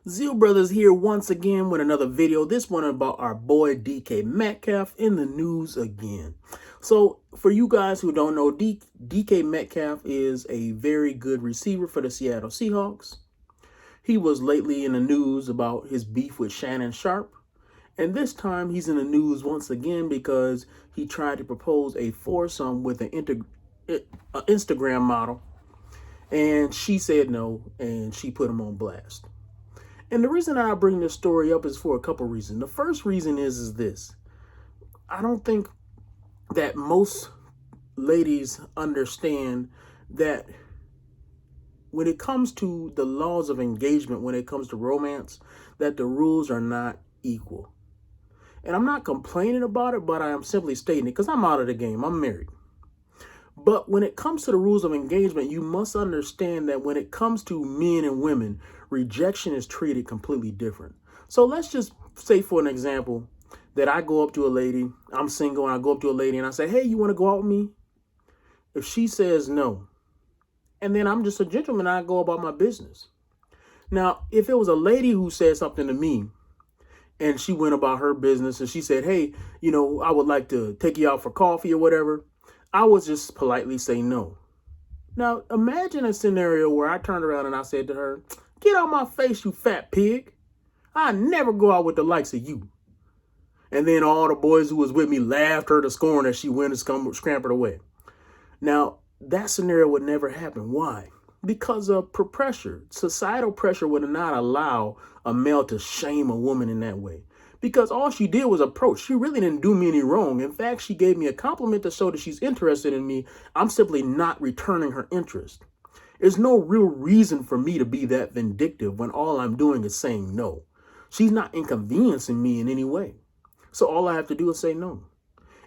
Zeal Brothers here once again with another video. This one about our boy DK Metcalf in the news again. So for you guys who don't know, DK Metcalf is a very good receiver for the Seattle Seahawks. He was lately in the news about his beef with Shannon Sharp. And this time he's in the news once again because he tried to propose a foursome with an Instagram model. And she said no, and she put him on blast. And the reason I bring this story up is for a couple reasons. The first reason is this. I don't think that most ladies understand that when it comes to the laws of engagement, when it comes to romance, that the rules are not equal. And I'm not complaining about it, but I am simply stating it because I'm out of the game. I'm married. But when it comes to the rules of engagement, you must understand that when it comes to men and women, rejection is treated completely different. So let's just say, for an example, that I go up to a lady, I'm single, and I go up to a lady and I say, hey, you want to go out with me? If she says no, and then I'm just a gentleman, I go about my business. Now, if it was a lady who said something to me and she went about her business and she said, hey, I would like to take you out for coffee or whatever, I would just politely say no. Now, imagine a scenario where I turned around and I said to her, get out my face, you fat pig. I never go out with the likes of you. And then all the boys who was with me laughed her to scorn as she went and scampered away. Now, that scenario would never happen. Why? Because of pressure. Societal pressure would not allow a male to shame a woman in that way. Because all she did was approach. She really didn't do me any wrong. In fact, she gave me a compliment to show that she's interested in me. I'm simply not returning her interest. There's no real reason for me to be that vindictive when all I'm doing is saying no. She's not inconveniencing me in any way. So all I have to do is say no.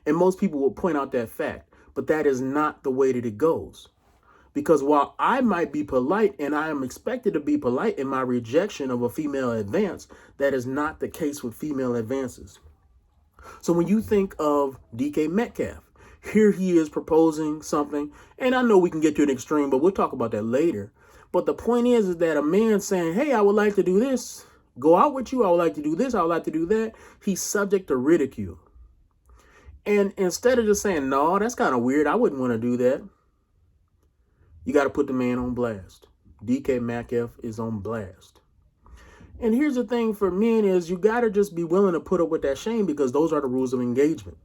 And most people will point out that fact, but that is not the way that it goes. Because while I might be polite and I am expected to be polite in my rejection of a female advance, that is not the case with female advances. So when you think of DK Metcalf, here he is proposing something, and I know we can get to an extreme, but we'll talk about that later. But the point is that a man saying, hey, I would like to do this, go out with you, I would like to do this, I would like to do that, he's subject to ridicule. And instead of just saying, no, that's kind of weird, I wouldn't want to do that, you got to put the man on blast. DK Metcalf is on blast. And here's the thing for men is you got to just be willing to put up with that shame because those are the rules of engagement.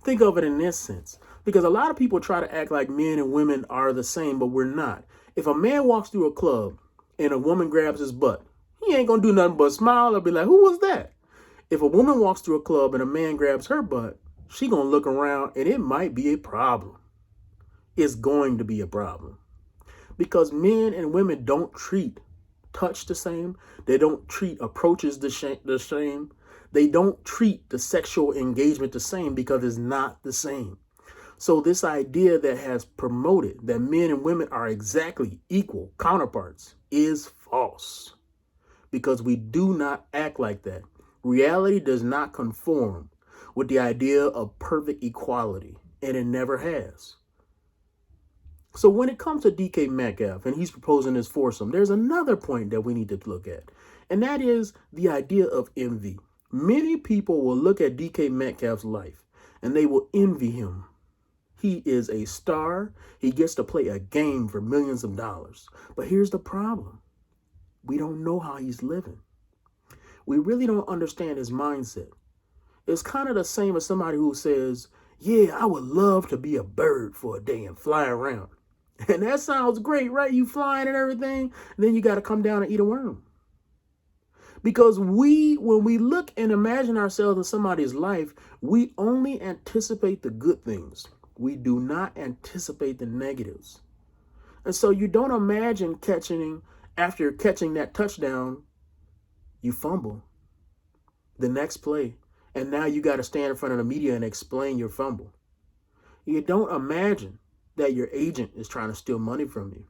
Think of it in this sense, because a lot of people try to act like men and women are the same, but we're not. If a man walks through a club and a woman grabs his butt, he ain't going to do nothing but smile or be like, who was that? If a woman walks through a club and a man grabs her butt, she going to look around and it might be a problem. It's going to be a problem. Because men and women don't treat touch the same. They don't treat approaches the same. They don't treat the sexual engagement the same because it's not the same. So this idea that has promoted that men and women are exactly equal counterparts is false. Because we do not act like that. Reality does not conform with the idea of perfect equality, and it never has. So when it comes to DK Metcalf and he's proposing this foursome, there's another point that we need to look at, and that is the idea of envy. Many people will look at DK Metcalf's life and they will envy him. He is a star. He gets to play a game for millions of dollars. But here's the problem. We don't know how he's living. We really don't understand his mindset. It's kind of the same as somebody who says, yeah, I would love to be a bird for a day and fly around. And that sounds great, right? You flying and everything. And then you got to come down and eat a worm. Because when we look and imagine ourselves in somebody's life, we only anticipate the good things. We do not anticipate the negatives. And so you don't imagine after catching that touchdown, you fumble the next play. And now you got to stand in front of the media and explain your fumble. You don't imagine that your agent is trying to steal money from you.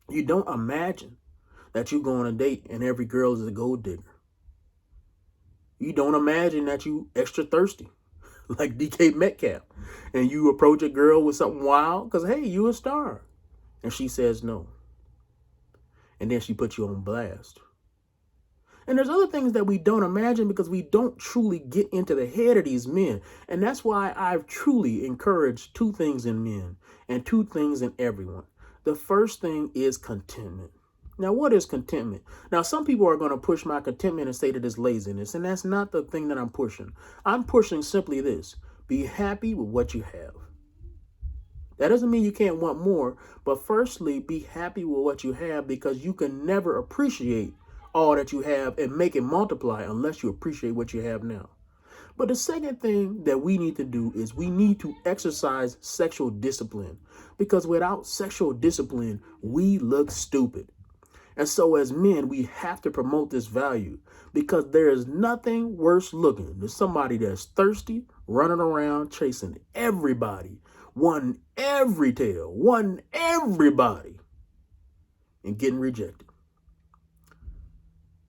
You don't imagine that you go on a date and every girl is a gold digger. You don't imagine that you extra thirsty like DK Metcalf and you approach a girl with something wild because, hey, you a star. And she says no. And then she puts you on blast. And there's other things that we don't imagine because we don't truly get into the head of these men. And that's why I've truly encouraged two things in men and two things in everyone. The first thing is contentment. Now, what is contentment? Now, some people are going to push my contentment and say that it's laziness, and that's not the thing that I'm pushing. I'm pushing simply this: be happy with what you have. That doesn't mean you can't want more, but firstly, be happy with what you have, because you can never appreciate all that you have and make it multiply unless you appreciate what you have now. But the second thing that we need to do is we need to exercise sexual discipline, because without sexual discipline, we look stupid. And so as men, we have to promote this value, because there is nothing worse looking than somebody that's thirsty, running around chasing everybody, wanting every tail, wanting everybody, and getting rejected.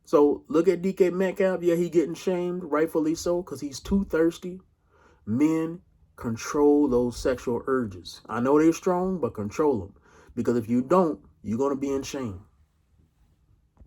So look at DK Metcalf. Yeah, he getting shamed, rightfully so, because he's too thirsty. Men, control those sexual urges. I know they're strong, but control them, because if you don't, you're going to be in shame.